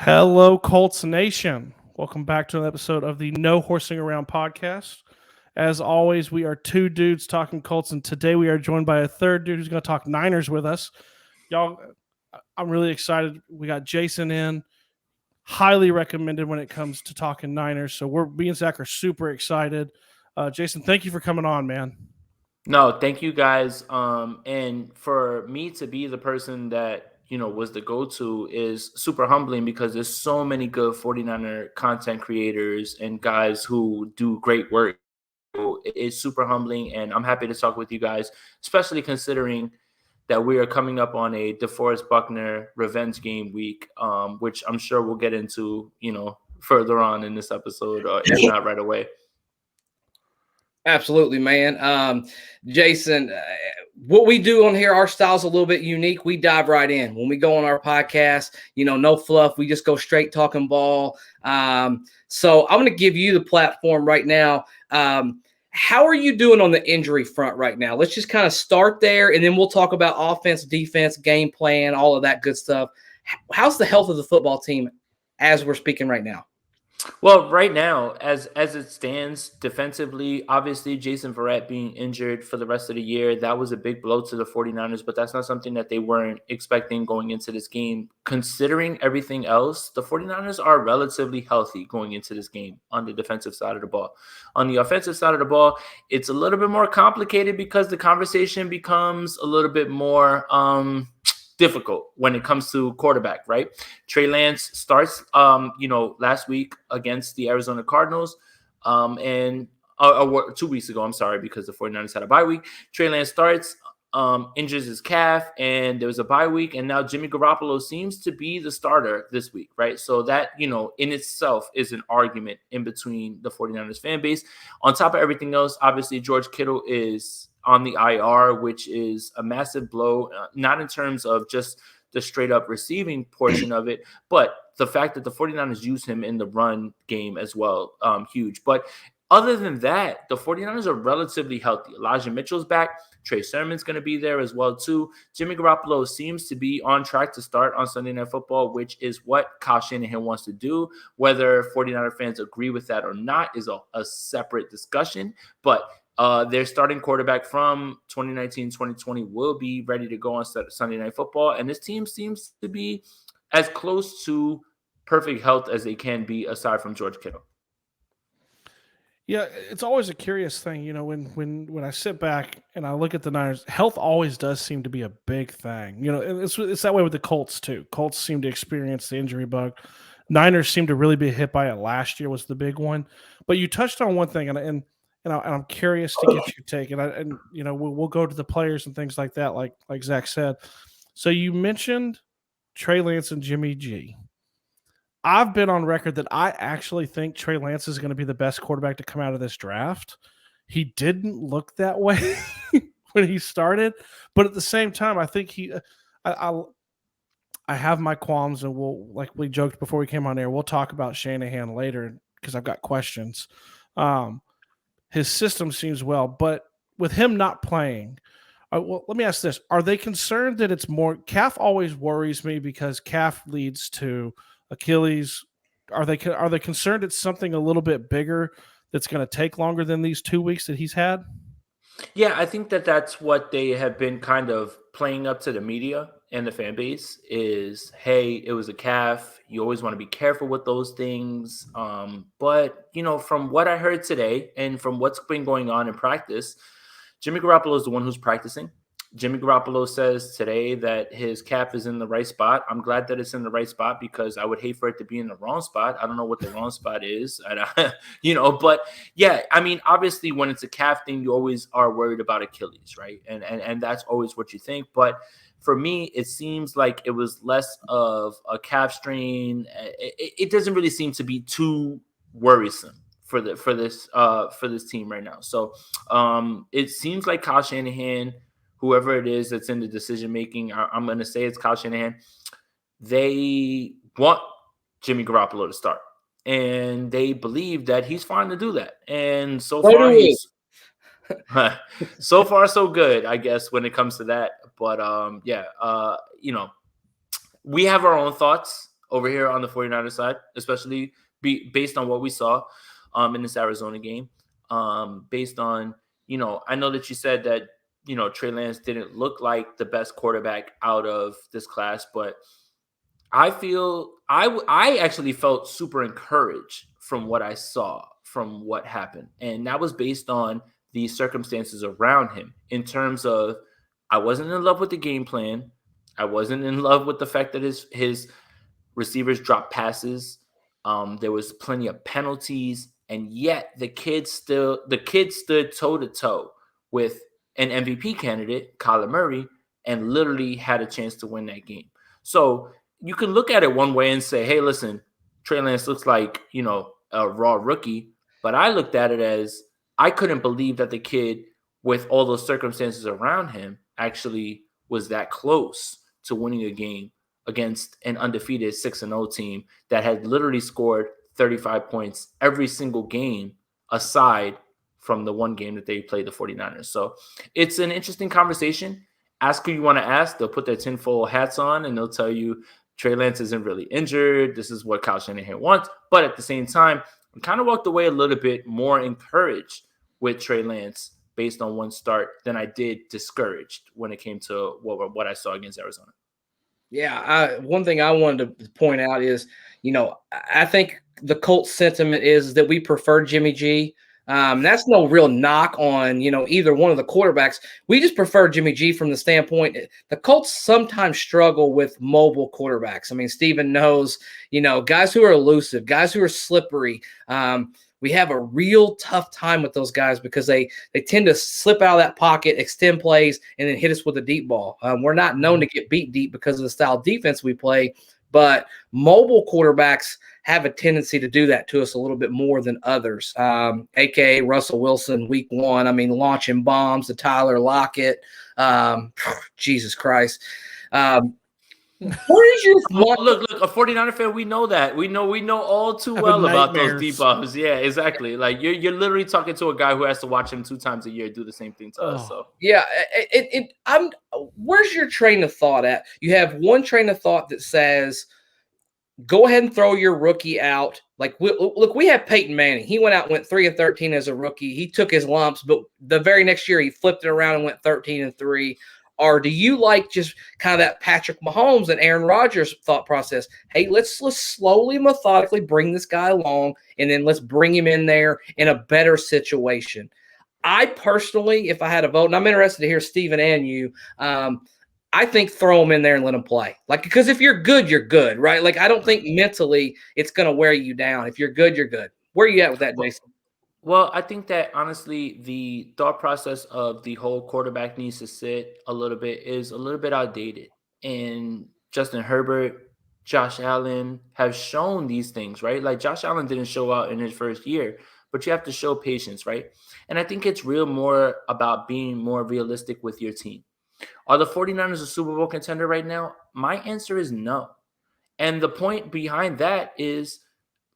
Hello, Colts Nation. Welcome back to an episode of the No Horsing Around podcast. As always, we are two dudes talking Colts, and today we are joined by a third dude who's going to talk Niners with us. Y'all, I'm really excited. We got Jason in, highly recommended when it comes to talking Niners. So me and Zach are super excited. Jason, thank you for coming on, man. No, thank you guys. And for me to be the person that, was the go-to is super humbling because there's so many good 49er content creators and guys who do great work. So it's super humbling, and I'm happy to talk with you guys, especially considering that we are coming up on a DeForest Buckner revenge game week, which I'm sure we'll get into, further on in this episode, if not right away. Absolutely, man. Jason, what we do on here, our style's a little bit unique. We dive right in. When we go on our podcast, no fluff. We just go straight talking ball. So I'm going to give you the platform right now. How are you doing on the injury front right now? Let's just kind of start there, and then we'll talk about offense, defense, game plan, all of that good stuff. How's the health of the football team as we're speaking right now? Well, right now, as it stands defensively, obviously Jason Verrett being injured for the rest of the year, that was a big blow to the 49ers, but that's not something that they weren't expecting going into this game. Considering everything else, the 49ers are relatively healthy going into this game on the defensive side of the ball. On the offensive side of the ball, it's a little bit more complicated because the conversation becomes a little bit more difficult when it comes to quarterback, right? Trey Lance starts, last week against the Arizona Cardinals, and 2 weeks ago, I'm sorry, because the 49ers had a bye week. Trey Lance starts, injures his calf, and there was a bye week, and now Jimmy Garoppolo seems to be the starter this week, right? So that, in itself is an argument in between the 49ers fan base. On top of everything else, obviously, George Kittle is on the IR, which is a massive blow, not in terms of just the straight up receiving portion of it, but the fact that the 49ers use him in the run game as well, huge. But other than that, the 49ers are relatively healthy. Elijah Mitchell's back. Trey Sermon's going to be there as well, too. Jimmy Garoppolo seems to be on track to start on Sunday Night Football, which is what Kyle Shanahan wants to do. Whether 49er fans agree with that or not is a separate discussion, but their starting quarterback from 2019-2020 will be ready to go on Sunday Night Football, and this team seems to be as close to perfect health as they can be aside from George Kittle. Yeah, it's always a curious thing, when I sit back and I look at the Niners, health always does seem to be a big thing. It's that way with the Colts too. Colts seem to experience the injury bug. Niners seem to really be hit by it last year was the big one. But you touched on one thing, and I'm curious to get your take, and we'll go to the players and things like that, like Zach said. So you mentioned Trey Lance and Jimmy G. I've been on record that I actually think Trey Lance is going to be the best quarterback to come out of this draft. He didn't look that way when he started, but at the same time, I think I have my qualms, and like we joked before we came on air, we'll talk about Shanahan later because I've got questions. His system seems well, but with him not playing, well, let me ask this: are they concerned that it's more? Calf always worries me because calf leads to Achilles. Are they concerned it's something a little bit bigger that's going to take longer than these 2 weeks that he's had? Yeah, I think that's what they have been kind of playing up to the media and the fan base is, hey, it was a calf. You always want to be careful with those things. But, from what I heard today and from what's been going on in practice, Jimmy Garoppolo is the one who's practicing. Jimmy Garoppolo says today that his calf is in the right spot. I'm glad that it's in the right spot because I would hate for it to be in the wrong spot. I don't know what the wrong spot is, but yeah, I mean, obviously when it's a calf thing, you always are worried about Achilles, right? And that's always what you think. But for me, it seems like it was less of a calf strain. It doesn't really seem to be too worrisome for this team right now. So it seems like Kyle Shanahan, whoever it is that's in the decision-making, I'm going to say it's Kyle Shanahan, they want Jimmy Garoppolo to start. And they believe that he's fine to do that. And so far, so good, I guess, when it comes to that. But, we have our own thoughts over here on the 49ers side, especially based on what we saw in this Arizona game. Based on, I know that you said that, Trey Lance didn't look like the best quarterback out of this class, but I feel I actually felt super encouraged from what I saw, from what happened. And that was based on the circumstances around him in terms of I wasn't in love with the game plan. I wasn't in love with the fact that his receivers dropped passes. There was plenty of penalties, and yet the kid stood toe to toe with an MVP candidate, Kyler Murray, and literally had a chance to win that game. So you can look at it one way and say, hey, listen, Trey Lance looks like, a raw rookie. But I looked at it as I couldn't believe that the kid, with all those circumstances around him, actually was that close to winning a game against an undefeated 6-0 team that had literally scored 35 points every single game aside from the one game that they played the 49ers. So it's an interesting conversation. Ask who you want to ask. They'll put their tinfoil hats on and they'll tell you Trey Lance isn't really injured. This is what Kyle Shanahan wants. But at the same time, I kind of walked away a little bit more encouraged with Trey Lance based on one start than I did discouraged when it came to what I saw against Arizona. Yeah, one thing I wanted to point out is, I think the Colts sentiment is that we prefer Jimmy G. That's no real knock on, either one of the quarterbacks. We just prefer Jimmy G from the standpoint the Colts sometimes struggle with mobile quarterbacks. I mean, Steven knows, guys who are elusive, guys who are slippery. We have a real tough time with those guys because they tend to slip out of that pocket, extend plays, and then hit us with a deep ball. We're not known to get beat deep because of the style of defense we play, but mobile quarterbacks have a tendency to do that to us a little bit more than others, a.k.a. Russell Wilson week one. I mean, launching bombs to Tyler Lockett. Jesus Christ. Where is your look, a 49er fan, we know that. We know all too well about those debuffs. Yeah, exactly. Like you're literally talking to a guy who has to watch him 2 times a year do the same thing to us. So yeah, where's your train of thought at? You have one train of thought that says go ahead and throw your rookie out. Like, we have Peyton Manning. He went out and went 3-13 as a rookie. He took his lumps, but the very next year he flipped it around and went 13-3. Or do you like just kind of that Patrick Mahomes and Aaron Rodgers thought process? Hey, let's slowly, methodically bring this guy along, and then let's bring him in there in a better situation. I personally, if I had a vote, and I'm interested to hear Steven and you, I think throw him in there and let him play. Like, because if you're good, you're good, right? Like, I don't think mentally it's going to wear you down. If you're good, you're good. Where are you at with that, Jason? Well, I think that honestly, the thought process of the whole quarterback needs to sit a little bit is a little bit outdated. And Justin Herbert, Josh Allen have shown these things, right? Like Josh Allen didn't show out in his first year, but you have to show patience, right? And I think it's more about being more realistic with your team. Are the 49ers a Super Bowl contender right now? My answer is no. And the point behind that is,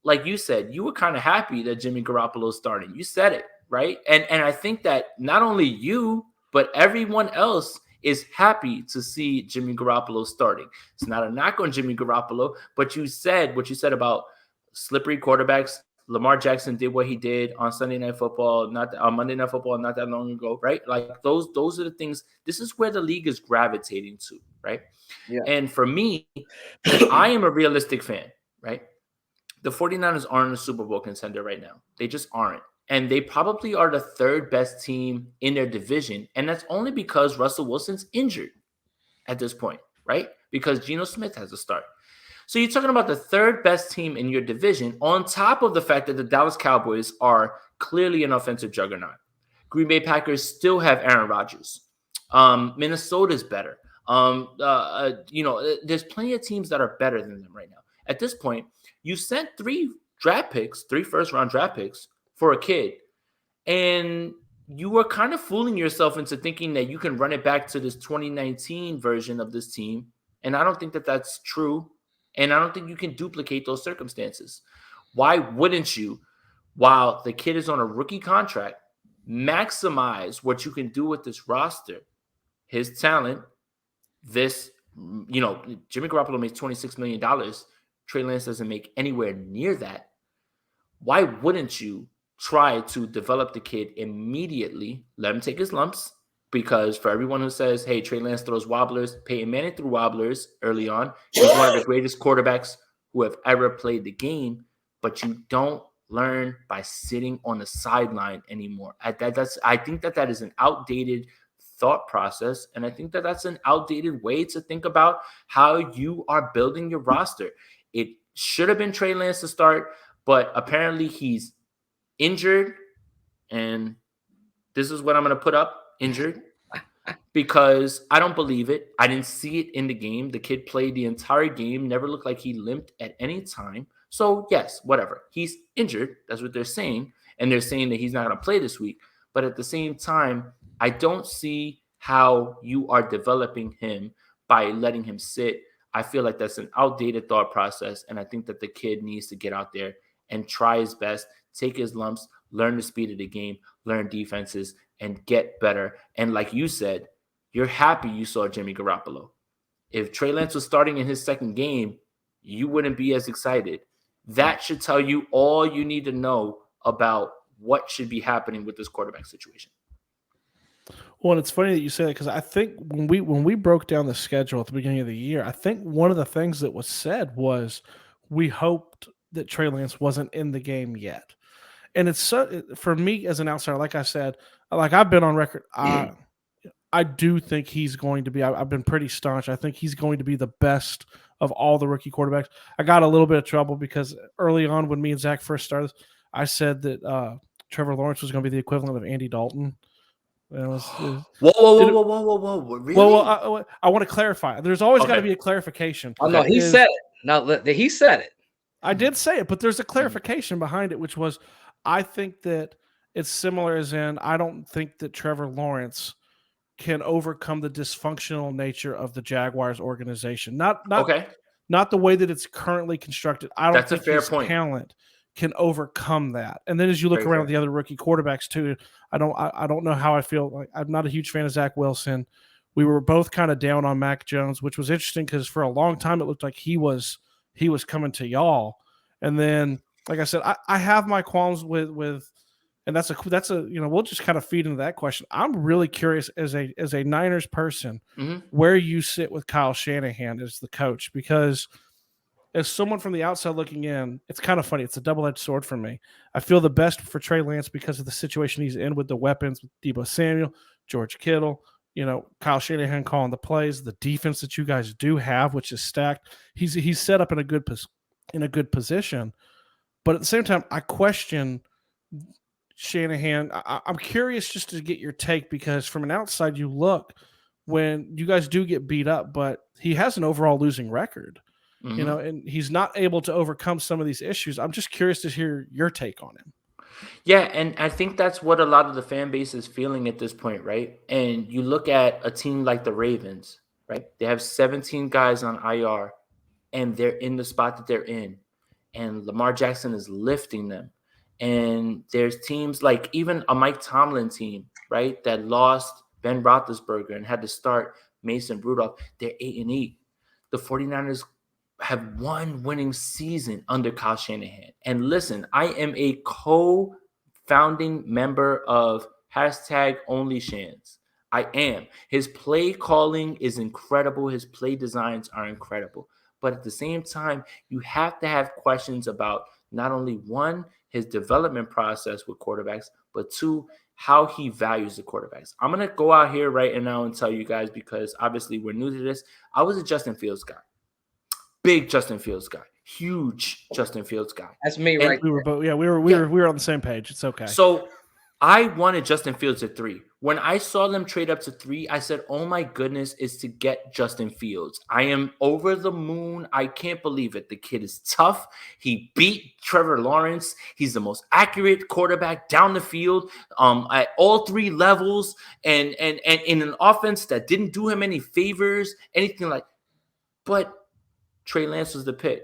like you said, you were kind of happy that Jimmy Garoppolo started. You said it, right? And I think that not only you, but everyone else is happy to see Jimmy Garoppolo starting. It's not a knock on Jimmy Garoppolo, but you said what you said about slippery quarterbacks. Lamar Jackson did what he did on Sunday Night Football, on Monday Night Football, not that long ago, right? Like those are the things. This is where the league is gravitating to, right? Yeah. And for me, I am a realistic fan, right? The 49ers aren't a Super Bowl contender right now. They just aren't. And they probably are the 3rd best team in their division. And that's only because Russell Wilson's injured at this point, right? Because Geno Smith has a start. So you're talking about the 3rd best team in your division on top of the fact that the Dallas Cowboys are clearly an offensive juggernaut. Green Bay Packers still have Aaron Rodgers. Minnesota's better. There's plenty of teams that are better than them right now. At this point, you sent 3 first-round draft picks for a kid, and you were kind of fooling yourself into thinking that you can run it back to this 2019 version of this team, and I don't think that that's true, and I don't think you can duplicate those circumstances. Why wouldn't you, while the kid is on a rookie contract, maximize what you can do with this roster, his talent, Jimmy Garoppolo makes $26 million. Trey Lance doesn't make anywhere near that, why wouldn't you try to develop the kid immediately, let him take his lumps? Because for everyone who says, hey, Trey Lance throws wobblers, Peyton Manning threw wobblers early on. He's one of the greatest quarterbacks who have ever played the game, but you don't learn by sitting on the sideline anymore. I think that is an outdated thought process, and I think that that's an outdated way to think about how you are building your roster. It should have been Trey Lance to start, but apparently he's injured, and this is what I'm going to put up, injured, because I don't believe it. I didn't see it in the game. The kid played the entire game, never looked like he limped at any time. So, yes, whatever. He's injured. That's what they're saying, and they're saying that he's not going to play this week. But at the same time, I don't see how you are developing him by letting him sit. I feel like that's an outdated thought process, and I think that the kid needs to get out there and try his best, take his lumps, learn the speed of the game, learn defenses, and get better. And like you said, you're happy you saw Jimmy Garoppolo. If Trey Lance was starting in his second game, you wouldn't be as excited. That should tell you all you need to know about what should be happening with this quarterback situation. Well, and it's funny that you say that, because I think when we broke down the schedule at the beginning of the year, I think one of the things that was said was we hoped that Trey Lance wasn't in the game yet. And it's so, for me as an outsider, like I said, like I've been on record, I do think he's going to be, I've been pretty staunch. I think he's going to be the best of all the rookie quarterbacks. I got a little bit of trouble because early on when me and Zach first started, I said that Trevor Lawrence was going to be the equivalent of Andy Dalton. Whoa! Really? Well, I want to clarify. There's always got to be a clarification. Oh, no, he said it. No, he said it. I did say it, but there's a clarification behind it, which was I think that it's similar as in I don't think that Trevor Lawrence can overcome the dysfunctional nature of the Jaguars organization. Not the way that it's currently constructed. I don't think his talent can overcome that. And then as you look around at the other rookie quarterbacks too, I don't know how I feel. Like, I'm not a huge fan of Zach Wilson. We were both kind of down on Mac Jones, which was interesting because for a long time it looked like he was coming to y'all. And then, like I said, I have my qualms with and that's a we'll just kind of feed into that question. I'm really curious as a Niners person where you sit with Kyle Shanahan as the coach, because as someone from the outside looking in, it's kind of funny. It's a double-edged sword for me. I feel the best for Trey Lance because of the situation he's in with the weapons, with Deebo Samuel, George Kittle, Kyle Shanahan calling the plays, the defense that you guys do have, which is stacked. He's set up in a good position. But at the same time, I question Shanahan. I'm curious just to get your take, because from an outside you look, when you guys do get beat up, but he has an overall losing record. And he's not able to overcome some of these issues. I'm just curious to hear your take on him. Yeah, and I think that's what a lot of the fan base is feeling at this point, right? And you look at a team like the Ravens, right? They have 17 guys on IR, and they're in the spot that they're in. And Lamar Jackson is lifting them. And there's teams like even a Mike Tomlin team, right, that lost Ben Roethlisberger and had to start Mason Rudolph. They're 8-8. The 49ers have one winning season under Kyle Shanahan. And listen, I am a co-founding member of #OnlyShans. I am. His play calling is incredible. His play designs are incredible. But at the same time, you have to have questions about not only one, his development process with quarterbacks, but two, how he values the quarterbacks. I'm going to go out here right now and tell you guys, because obviously we're new to this. I was a Justin Fields guy. Big Justin Fields guy. Huge Justin Fields guy. That's me, right? We were both, we were on the same page. It's okay. So I wanted Justin Fields at 3. When I saw them trade up to 3, I said, oh my goodness, it's to get Justin Fields. I am over the moon. I can't believe it. The kid is tough. He beat Trevor Lawrence. He's the most accurate quarterback down the field at all 3 levels, and in an offense that didn't do him any favors, anything like. But Trey Lance was the pick.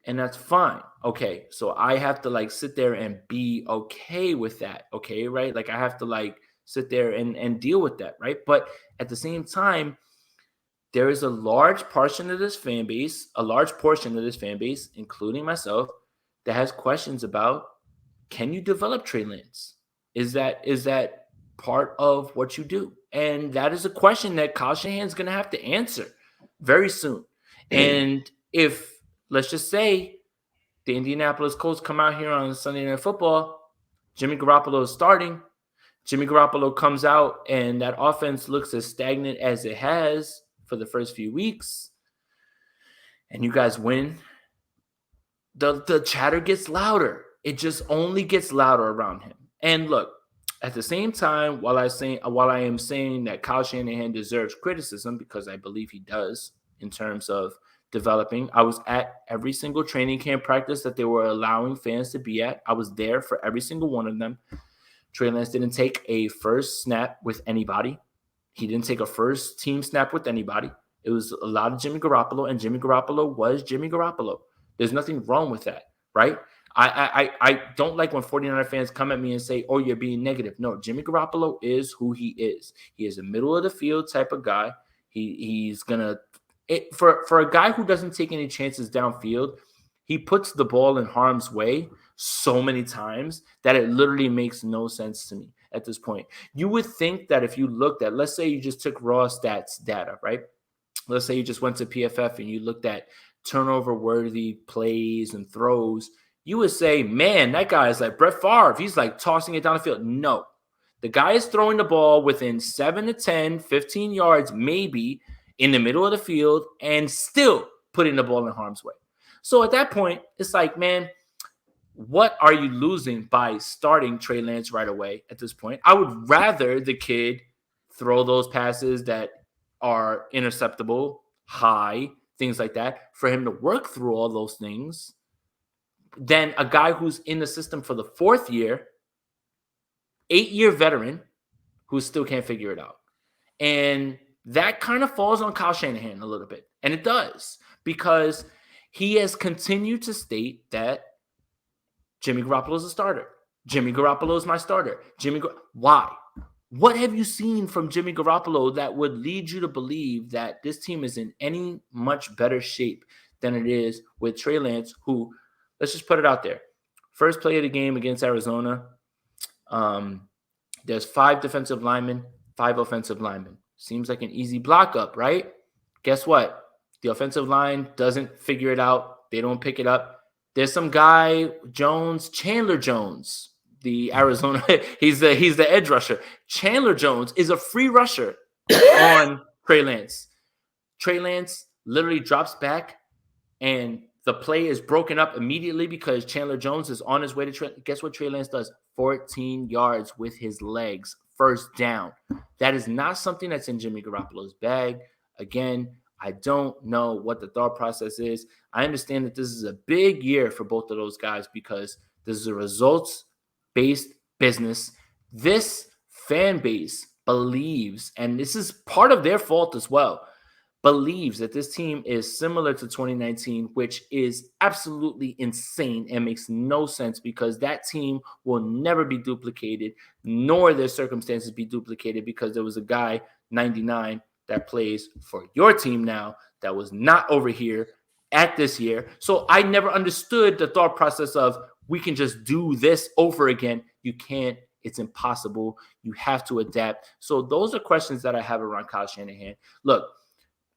And that's fine. Okay. So I have to sit there and be okay with that. Okay. Right. I have to sit there and deal with that. Right. But at the same time, there is a large portion of this fan base, including myself, that has questions about, can you develop Trey Lance? Is that part of what you do? And that is a question that Kyle Shanahan is going to have to answer very soon. And if, let's just say, the Indianapolis Colts come out here on Sunday Night Football, Jimmy Garoppolo is starting, Jimmy Garoppolo comes out, and that offense looks as stagnant as it has for the first few weeks, and you guys win, the chatter gets louder. It just only gets louder around him. And look, at the same time, while I am saying that Kyle Shanahan deserves criticism, because I believe he does in terms of developing, I was at every single training camp practice that they were allowing fans to be at. I was there for every single one of them. Trey Lance didn't take a first snap with anybody. He didn't take a first team snap with anybody. It was a lot of Jimmy Garoppolo, and Jimmy Garoppolo was Jimmy Garoppolo. There's nothing wrong with that, right? I don't like when 49er fans come at me and say, oh, you're being negative. No, Jimmy Garoppolo is who he is. He is a middle of the field type of guy. He's going to – for a guy who doesn't take any chances downfield, he puts the ball in harm's way so many times that it literally makes no sense to me at this point. You would think that if you looked at – let's say you just took raw stats data, right? Let's say you just went to PFF and you looked at turnover-worthy plays and throws – you would say, man, that guy is like Brett Favre. He's like tossing it down the field. No. The guy is throwing the ball within 7 to 10, 15 yards, maybe, in the middle of the field, and still putting the ball in harm's way. So at that point, it's like, man, what are you losing by starting Trey Lance right away at this point? I would rather the kid throw those passes that are interceptable, high, things like that, for him to work through all those things, than a guy who's in the system for the 4th year, 8-year veteran, who still can't figure it out. And that kind of falls on Kyle Shanahan a little bit. And it does, because he has continued to state that Jimmy Garoppolo is a starter. Jimmy Garoppolo is my starter. Why? What have you seen from Jimmy Garoppolo that would lead you to believe that this team is in any much better shape than it is with Trey Lance, who, let's just put it out there. First play of the game against Arizona, there's 5 defensive linemen, 5 offensive linemen. Seems like an easy block up, right? Guess what? The offensive line doesn't figure it out. They don't pick it up. There's some guy, Chandler Jones, the Arizona, he's the edge rusher. Chandler Jones is a free rusher on Trey Lance. Trey Lance literally drops back, and the play is broken up immediately because Chandler Jones is on his way to Trey. Guess what Trey Lance does? 14 yards with his legs, first down. That is not something that's in Jimmy Garoppolo's bag. Again, I don't know what the thought process is. I understand that this is a big year for both of those guys because this is a results-based business. This fan base believes, and this is part of their fault as well, believes that this team is similar to 2019, which is absolutely insane and makes no sense because that team will never be duplicated, nor their circumstances be duplicated because there was a guy, 99, that plays for your team now that was not over here at this year. So I never understood the thought process of we can just do this over again. You can't. It's impossible. You have to adapt. So those are questions that I have around Kyle Shanahan. Look,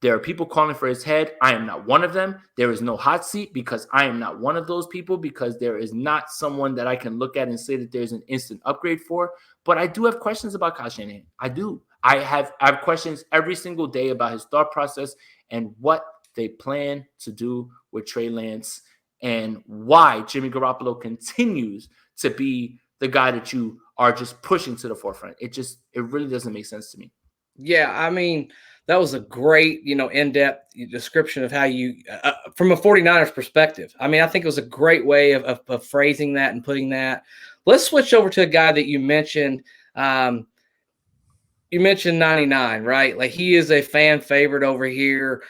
there are people calling for his head. I am not one of them. There is no hot seat because I am not one of those people because there is not someone that I can look at and say that there's an instant upgrade for. But I do have questions about Kyle Shanahan. I do. I have questions every single day about his thought process and what they plan to do with Trey Lance and why Jimmy Garoppolo continues to be the guy that you are just pushing to the forefront. It really doesn't make sense to me. Yeah, I mean, that was a great, in-depth description of how you, from a 49ers perspective. I mean, I think it was a great way of phrasing that and putting that. Let's switch over to a guy that you mentioned. You mentioned 99, right? Like he is a fan favorite over here.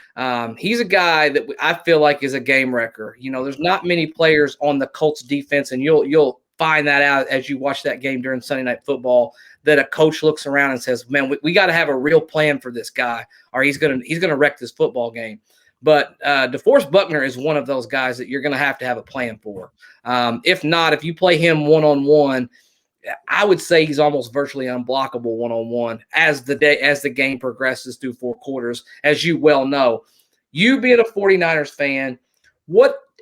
He's a guy that I feel like is a game wrecker. There's not many players on the Colts defense, and you'll find that out as you watch that game during Sunday Night Football, that a coach looks around and says, man, we got to have a real plan for this guy, or he's gonna wreck this football game. But DeForest Buckner is one of those guys that you're going to have a plan for. If not, if you play him one-on-one, I would say he's almost virtually unblockable one-on-one as the game progresses through 4 quarters, as you well know. You being a 49ers fan,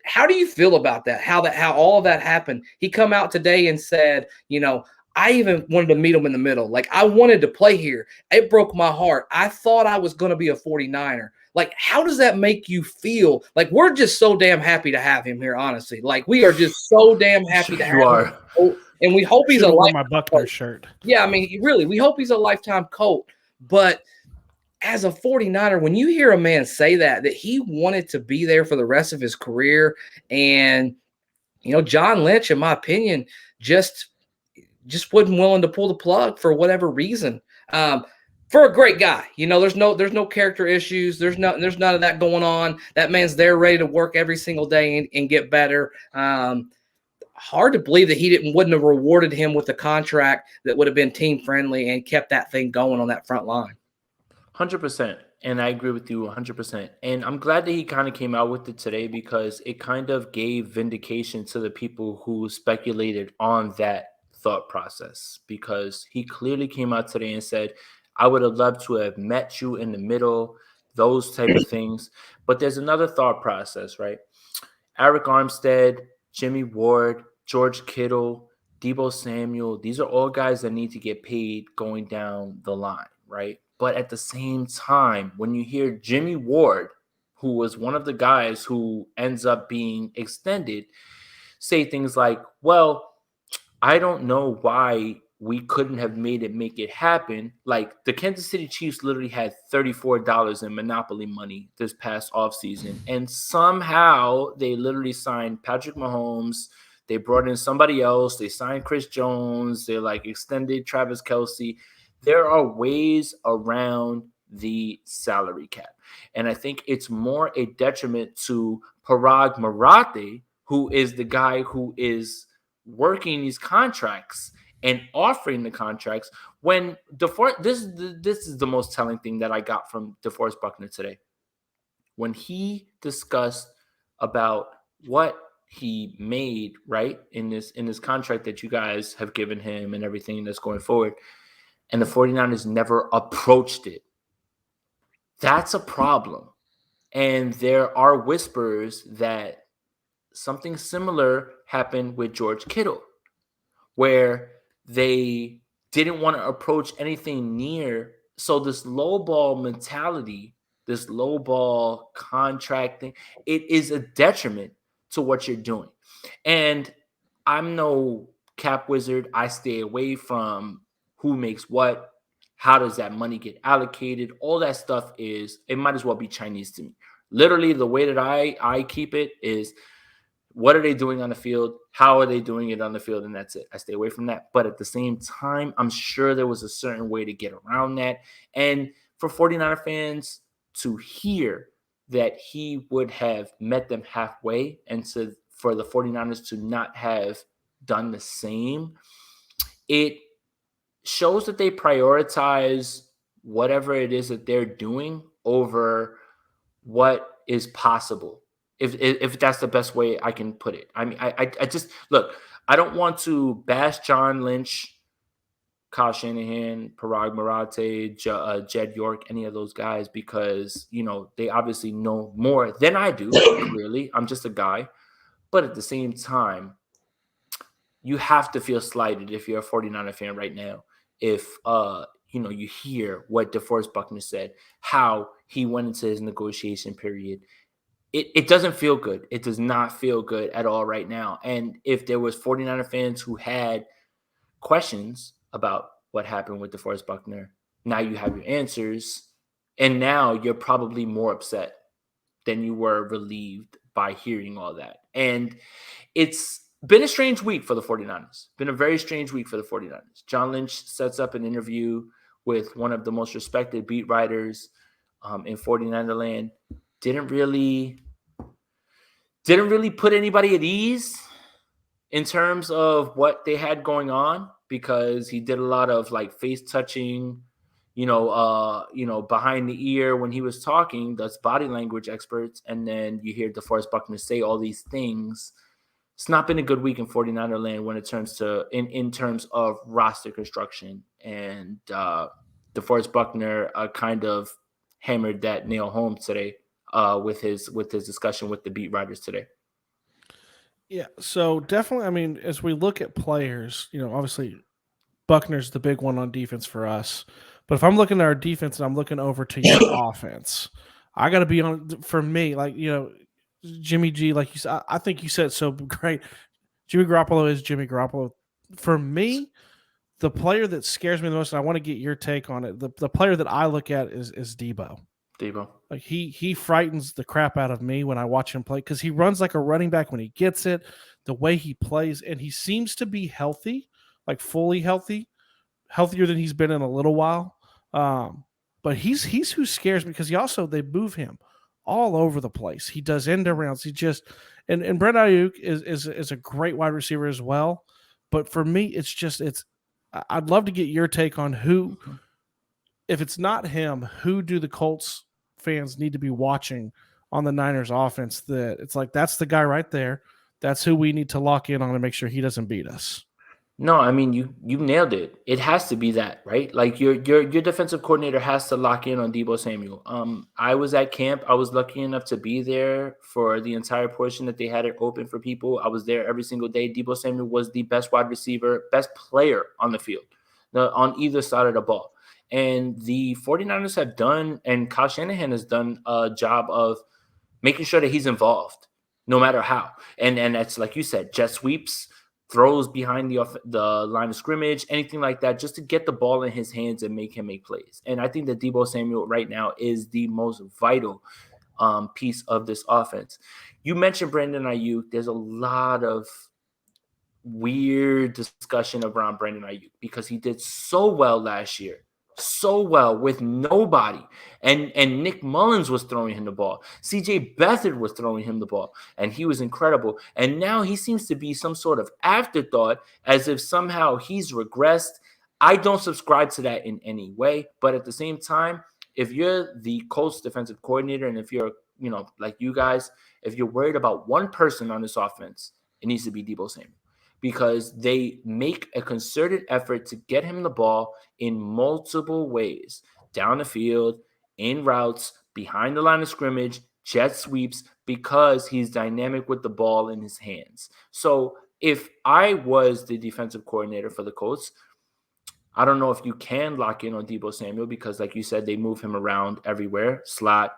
how do you feel about that? How all of that happened? He come out today and said, I even wanted to meet him in the middle. Like, I wanted to play here. It broke my heart. I thought I was going to be a 49er. Like, how does that make you feel? Like, we're just so damn happy to have him here, honestly. Like, we are just so damn happy to have him. And we hope he's a lifetime my Buckner shirt. Yeah, I mean, really, we hope he's a lifetime Colt. But as a 49er, when you hear a man say that he wanted to be there for the rest of his career, and, John Lynch, in my opinion, just wasn't willing to pull the plug for whatever reason. For a great guy, there's no character issues. There's none of that going on. That man's there ready to work every single day and get better. Hard to believe that wouldn't have rewarded him with a contract that would have been team friendly and kept that thing going on that front line. 100%. And I agree with you 100%. And I'm glad that he kind of came out with it today, because it kind of gave vindication to the people who speculated on that thought process, because he clearly came out today and said, I would have loved to have met you in the middle, those type of things. But there's another thought process, right? Eric Armstead, Jimmy Ward, George Kittle, Deebo Samuel, these are all guys that need to get paid going down the line, right? But at the same time, when you hear Jimmy Ward, who was one of the guys who ends up being extended, say things like, well, I don't know why we couldn't have make it happen. Like, the Kansas City Chiefs literally had $34 in Monopoly money this past offseason, and somehow they literally signed Patrick Mahomes. They brought in somebody else. They signed Chris Jones. They extended Travis Kelce. There are ways around the salary cap, and I think it's more a detriment to Parag Marathe, who is the guy who is working these contracts and offering the contracts. When this is the most telling thing that I got from DeForest Buckner today. When he discussed about what he made, right, in this contract that you guys have given him and everything that's going forward, and the 49ers never approached it. That's a problem. And there are whispers that something similar happened with George Kittle, where they didn't want to approach anything near. So this low ball mentality, this low ball contracting, it is a detriment to what you're doing. And I'm no cap wizard. I stay away from who makes what, how does that money get allocated. All that stuff it might as well be Chinese to me. Literally, the way that I keep it is, what are they doing on the field? How are they doing it on the field? And that's it. I stay away from that. But at the same time, I'm sure there was a certain way to get around that. And for 49er fans to hear that he would have met them halfway, and for the 49ers to not have done the same, it shows that they prioritize whatever it is that they're doing over what is possible. If that's the best way I can put it. I mean, I just, look, I don't want to bash John Lynch, Kyle Shanahan, Parag Marathe, Jed York, any of those guys, because, they obviously know more than I do, clearly. I'm just a guy. But at the same time, you have to feel slighted if you're a 49er fan right now. If, you hear what DeForest Buckner said, how he went into his negotiation period. It doesn't feel good. It does not feel good at all right now. And if there was 49er fans who had questions about what happened with DeForest Buckner, now you have your answers. And now you're probably more upset than you were relieved by hearing all that. And it's been a strange week for the 49ers. Been a very strange week for the 49ers. John Lynch sets up an interview with one of the most respected beat writers in 49er land. Didn't really put anybody at ease. in terms of what they had going on, because he did a lot of like face touching, behind the ear when he was talking. That's body language experts. And then you hear DeForest Buckner say all these things. It's not been a good week in 49er land when it turns to in terms of roster construction. And DeForest Buckner kind of hammered that nail home today with his discussion with the beat writers today. Yeah, so definitely, I mean, as we look at players, obviously Buckner's the big one on defense for us. But if I'm looking at our defense and I'm looking over to your offense, I got to be on, for me, like, Jimmy G, like you said, I think you said it so great. Jimmy Garoppolo is Jimmy Garoppolo. For me, the player that scares me the most, and I want to get your take on it, the player that I look at is Debo. Like he frightens the crap out of me when I watch him play, because he runs like a running back when he gets it, the way he plays, and he seems to be healthy, like fully healthy, healthier than he's been in a little while. But he's who scares me, because they move him all over the place. He does end arounds. He just and Brent Ayuk is a great wide receiver as well. But for me, I'd love to get your take on who, if it's not him, who do the Colts fans need to be watching on the Niners offense, that it's like, that's the guy right there. That's who we need to lock in on and make sure he doesn't beat us. No, I mean, you nailed it. It has to be that, right? Like your defensive coordinator has to lock in on Deebo Samuel. I was at camp. I was lucky enough to be there for the entire portion that they had it open for people. I was there every single day. Deebo Samuel was the best wide receiver, best player on the field, on either side of the ball. And the 49ers have done, and Kyle Shanahan has done a job of making sure that he's involved no matter how. And that's, like you said, jet sweeps, throws behind the line of scrimmage, anything like that, just to get the ball in his hands and make him make plays. And I think that Deebo Samuel right now is the most vital piece of this offense. You mentioned Brandon Ayuk. There's a lot of weird discussion around Brandon Ayuk because he did so well last year. So well with nobody. And Nick Mullins was throwing him the ball. CJ Beathard was throwing him the ball, and he was incredible. And now he seems to be some sort of afterthought, as if somehow he's regressed. I don't subscribe to that in any way. But at the same time, if you're the Colts defensive coordinator, and if you're, like you guys, if you're worried about one person on this offense, it needs to be Deebo Samuel, because they make a concerted effort to get him the ball in multiple ways, down the field, in routes, behind the line of scrimmage, jet sweeps, because he's dynamic with the ball in his hands. So if I was the defensive coordinator for the Colts, I don't know if you can lock in on Deebo Samuel, because like you said, they move him around everywhere, slot,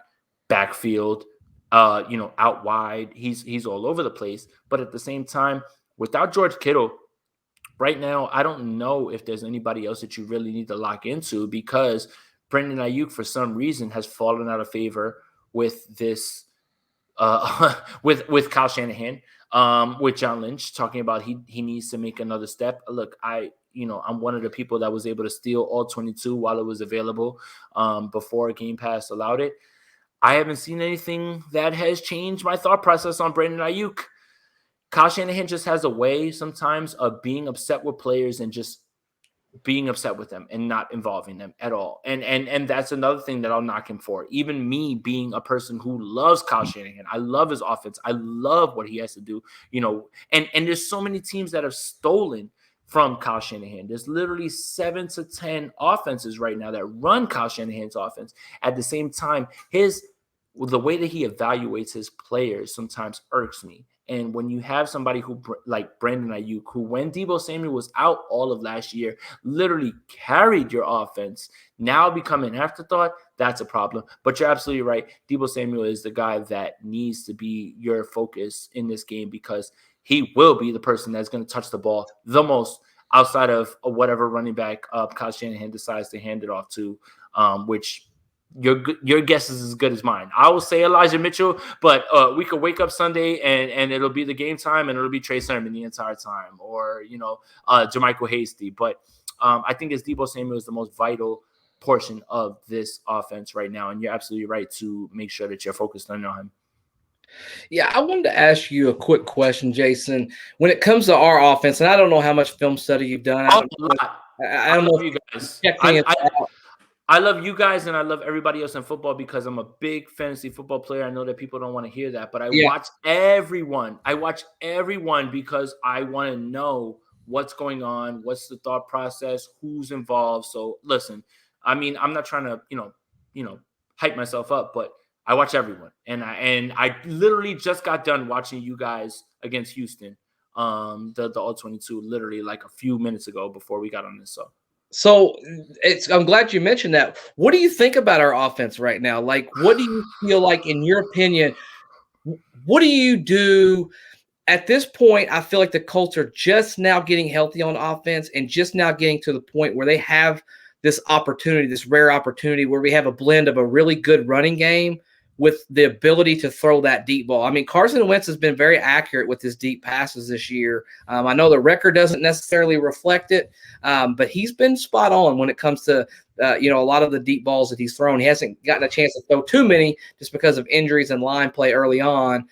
backfield, out wide. He's all over the place. But at the same time, without George Kittle, right now, I don't know if there's anybody else that you really need to lock into, because Brandon Ayuk, for some reason, has fallen out of favor with this, with Kyle Shanahan, with John Lynch, talking about he needs to make another step. Look, I'm one of the people that was able to steal all 22 while it was available, before Game Pass allowed it. I haven't seen anything that has changed my thought process on Brandon Ayuk. Kyle Shanahan just has a way sometimes of being upset with players and just being upset with them and not involving them at all. And that's another thing that I'll knock him for. Even me being a person who loves Kyle Shanahan, I love his offense. I love what he has to do, and there's so many teams that have stolen from Kyle Shanahan. There's literally 7 to 10 offenses right now that run Kyle Shanahan's offense. At the same time, the way that he evaluates his players sometimes irks me. And when you have somebody who, like Brandon Ayuk, who, when Deebo Samuel was out all of last year, literally carried your offense, now become an afterthought, that's a problem. But you're absolutely right. Deebo Samuel is the guy that needs to be your focus in this game, because he will be the person that's going to touch the ball the most outside of whatever running back Kyle Shanahan decides to hand it off to, which your guess is as good as mine. I will say Elijah Mitchell, but we could wake up Sunday and it'll be the game time and it'll be Trey Sermon the entire time, or Jermichael Hasty. But I think it's Deebo Samuel is the most vital portion of this offense right now, and you're absolutely right to make sure that you're focused on him. Yeah, I wanted to ask you a quick question, Jason. When it comes to our offense, and I don't know how much film study you've done. Oh, a lot. I I don't know love if you you guys. checked in. I love you guys and I love everybody else in football because I'm a big fantasy football player. I know that people don't want to hear that, but I Yeah. watch everyone. I watch everyone because I want to know what's going on, what's the thought process, who's involved. So listen, I mean, I'm not trying to, hype myself up, but I watch everyone. And I literally just got done watching you guys against Houston. The all 22 literally like a few minutes ago before we got on this. So I'm glad you mentioned that. What do you think about our offense right now? Like, what do you feel like, in your opinion, what do you do at this point? I feel like the Colts are just now getting healthy on offense and just now getting to the point where they have this opportunity, this rare opportunity where we have a blend of a really good running game with the ability to throw that deep ball. I mean, Carson Wentz has been very accurate with his deep passes this year. I know the record doesn't necessarily reflect it, but he's been spot on when it comes to a lot of the deep balls that he's thrown. He hasn't gotten a chance to throw too many just because of injuries and line play early on.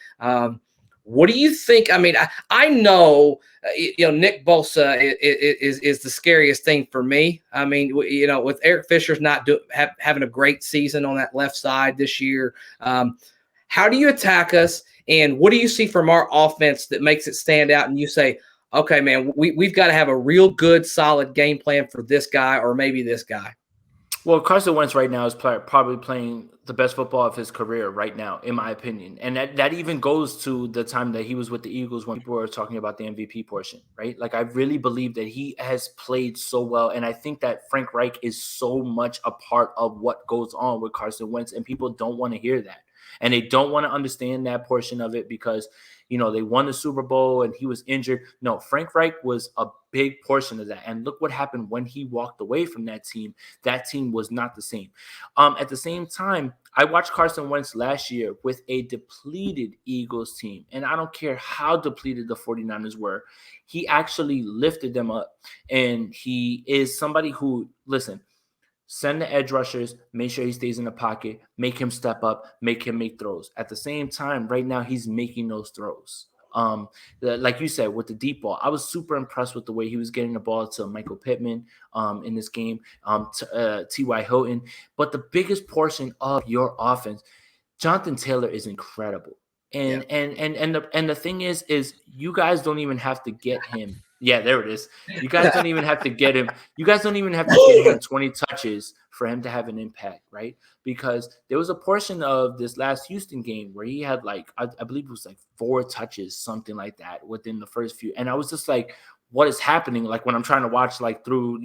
What do you think? I mean, I know, Nick Bosa is the scariest thing for me. I mean, with Eric Fisher's not having a great season on that left side this year, how do you attack us? And what do you see from our offense that makes it stand out? And you say, okay, man, we've got to have a real good, solid game plan for this guy or maybe this guy. Well, Carson Wentz right now is probably playing the best football of his career right now, in my opinion. And that even goes to the time that he was with the Eagles when people were talking about the MVP portion, right? Like, I really believe that he has played so well. And I think that Frank Reich is so much a part of what goes on with Carson Wentz. And people don't want to hear that. And they don't want to understand that portion of it because, they won the Super Bowl and he was injured. No, Frank Reich was a big portion of that. And look what happened when he walked away from that team. That team was not the same. At the same time, I watched Carson Wentz last year with a depleted Eagles team. And I don't care how depleted the 49ers were. He actually lifted them up. And he is somebody who, listen, send the edge rushers, make sure he stays in the pocket, make him step up, make him make throws. At the same time, right now, he's making those throws. Like you said, with the deep ball, I was super impressed with the way he was getting the ball to Michael Pittman in this game, to T.Y. Hilton. But the biggest portion of your offense, Jonathan Taylor is incredible. And the thing is you guys don't even have to get him. Yeah, there it is. You guys don't even have to get him. You guys don't even have to get him 20 touches for him to have an impact, right? Because there was a portion of this last Houston game where he had like, I believe it was like 4 touches, something like that within the first few. And I was just like, what is happening? Like when I'm trying to watch like through,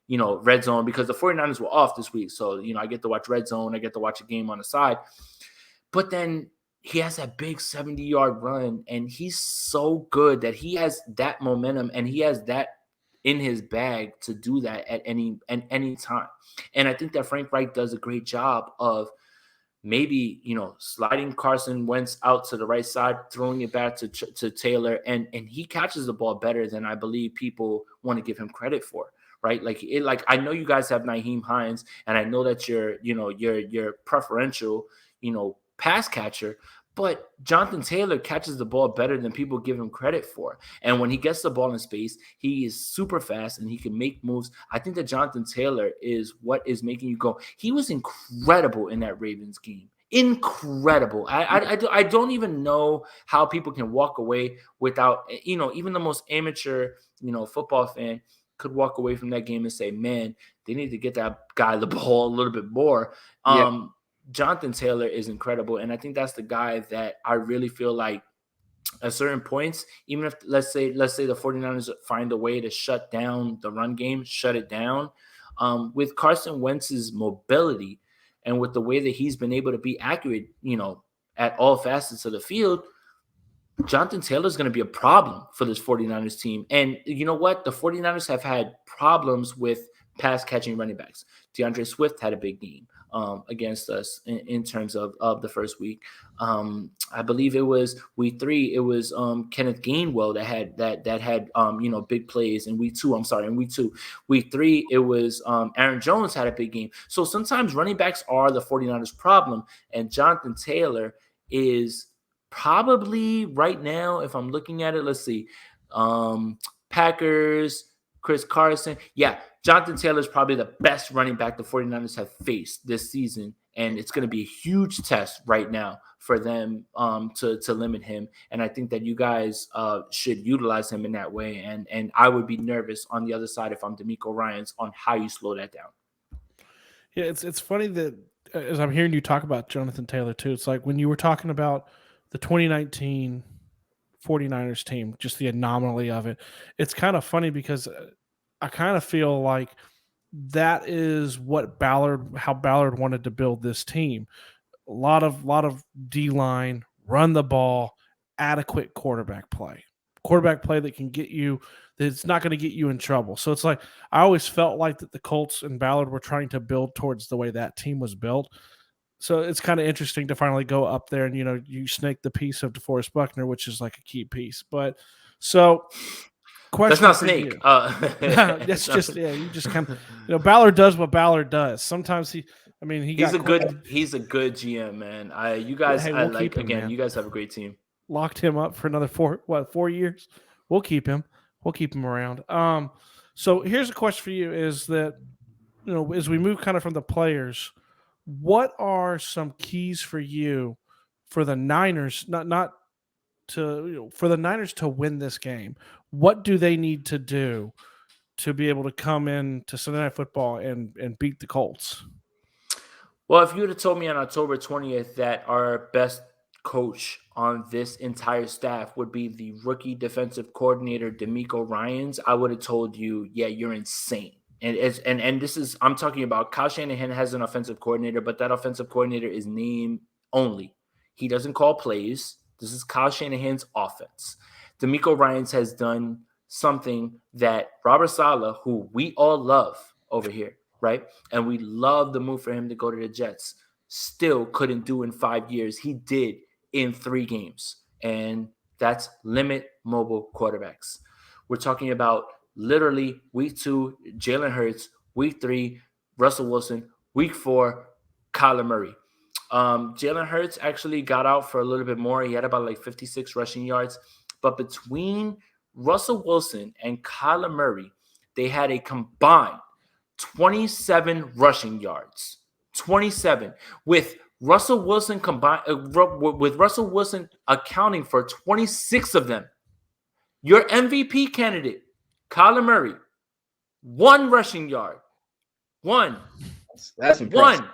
Red Zone, because the 49ers were off this week. So, I get to watch Red Zone. I get to watch a game on the side. But then he has that big 70-yard run, and he's so good that he has that momentum and he has that in his bag to do that at any time. And I think that Frank Reich does a great job of maybe, sliding Carson Wentz out to the right side, throwing it back to Taylor, and he catches the ball better than I believe people want to give him credit for. Right. Like I know you guys have Nyheim Hines, and I know that you're preferential, pass catcher, but Jonathan Taylor catches the ball better than people give him credit for. And when he gets the ball in space, he is super fast and he can make moves. I think that Jonathan Taylor is what is making you go. He was incredible in that Ravens game. Incredible. I don't even know how people can walk away without, even the most amateur, football fan could walk away from that game and say, man, they need to get that guy the ball a little bit more. Jonathan Taylor is incredible. And I think that's the guy that I really feel like at certain points, even if let's say the 49ers find a way to shut down the run game, shut it down, with Carson Wentz's mobility and with the way that he's been able to be accurate, at all facets of the field, Jonathan Taylor is going to be a problem for this 49ers team. And you know what? The 49ers have had problems with pass catching running backs. DeAndre Swift had a big game against us in terms of the first week. I believe it was week 3. It was Kenneth Gainwell that had big plays in week 2. In week 2. Week 3, it was Aaron Jones had a big game. So sometimes running backs are the 49ers problem, and Jonathan Taylor is probably right now, if I'm looking at it, let's see. Packers, Chris Carson. Yeah, Jonathan Taylor is probably the best running back the 49ers have faced this season. And it's going to be a huge test right now for them to limit him. And I think that you guys should utilize him in that way. And I would be nervous on the other side if I'm DeMeco Ryans on how you slow that down. Yeah, it's funny that as I'm hearing you talk about Jonathan Taylor too, it's like when you were talking about the 2019 49ers team, just the anomaly of it. It's kind of funny because I kind of feel like that is what how Ballard wanted to build this team. A lot of D-line, run the ball, adequate quarterback play. Quarterback play that can get you, that's not going to get you in trouble. So it's like I always felt like that the Colts and Ballard were trying to build towards the way that team was built. So it's kind of interesting to finally go up there and, you snake the piece of DeForest Buckner, which is like a key piece. But so that's not snake. That's just, you just kind of, Ballard does what Ballard does. Sometimes he's a good GM, man. You guys, hey, we'll keep him, man. You guys have a great team. Locked him up for another 4 years. We'll keep him around. So here's a question for you: is that, as we move kind of from the players, what are some keys for you for the Niners? Not to for the Niners to win this game. What do they need to do to be able to come in to Sunday Night Football and beat the Colts? Well, if you would have told me on October 20th that our best coach on this entire staff would be the rookie defensive coordinator DeMeco Ryans, I would have told you, yeah, you're insane. And this is, I'm talking about Kyle Shanahan has an offensive coordinator, but that offensive coordinator is name only. He doesn't call plays. This is Kyle Shanahan's offense. DeMeco Ryans has done something that Robert Saleh, who we all love over here, right? And we love the move for him to go to the Jets, still couldn't do in 5 years. He did in 3 games. And that's limit mobile quarterbacks. We're talking about literally week 2, Jalen Hurts, week 3, Russell Wilson, week 4, Kyler Murray. Jalen Hurts actually got out for a little bit more. He had about like 56 rushing yards. But between Russell Wilson and Kyler Murray, they had a combined 27 rushing yards. 27. With Russell Wilson with Russell Wilson accounting for 26 of them. Your MVP candidate, Kyler Murray, 1 rushing yard. 1. That's impressive. 1.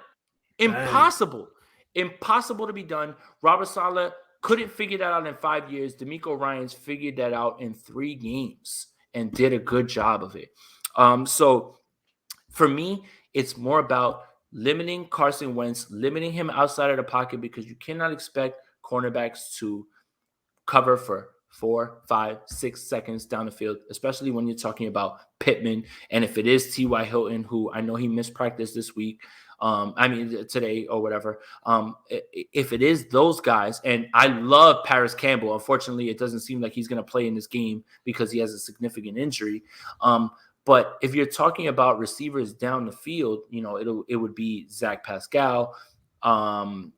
Impossible. Impossible to be done. Robert Saleh couldn't figure that out in 5 years. DeMeco Ryans figured that out in 3 games and did a good job of it. So for me, it's more about limiting Carson Wentz, limiting him outside of the pocket, because you cannot expect cornerbacks to cover for 4, 5, 6 seconds down the field, especially when you're talking about Pittman. And if it is T.Y. Hilton, who I know he missed practice this week, today or whatever. If it is those guys, and I love Paris Campbell, unfortunately, it doesn't seem like he's going to play in this game because he has a significant injury. But if you're talking about receivers down the field, it would be Zach Pascal, and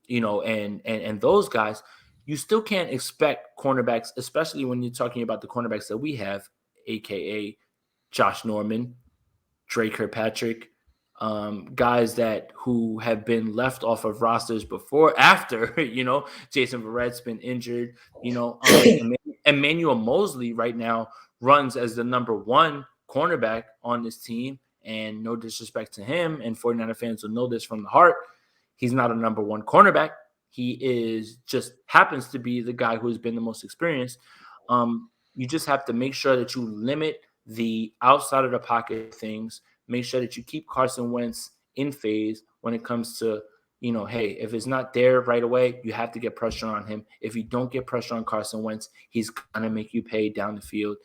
those guys. You still can't expect cornerbacks, especially when you're talking about the cornerbacks that we have, aka Josh Norman, Dre Kirkpatrick, guys who have been left off of rosters after Jason Verrett's been injured. Emmanuel Mosley right now runs as the number 1 cornerback on this team, and no disrespect to him, and 49er fans will know this from the heart, he's not a number 1 cornerback. He just happens to be the guy who's been the most experienced. You just have to make sure that you limit the outside of the pocket things. Make sure that you keep Carson Wentz in phase when it comes to, hey, if it's not there right away, you have to get pressure on him. If you don't get pressure on Carson Wentz, he's going to make you pay down the field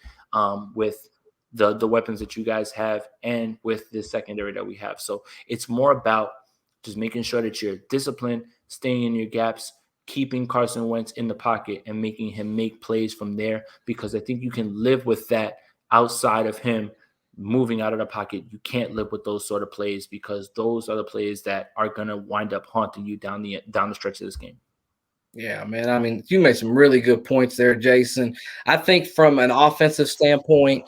with the weapons that you guys have and with the secondary that we have. So it's more about just making sure that you're disciplined, staying in your gaps, keeping Carson Wentz in the pocket and making him make plays from there, because I think you can live with that outside of him moving out of the pocket. You can't live with those sort of plays, because those are the plays that are going to wind up haunting you down the stretch of this game. Yeah, man. I mean, you made some really good points there, Jason. I think from an offensive standpoint,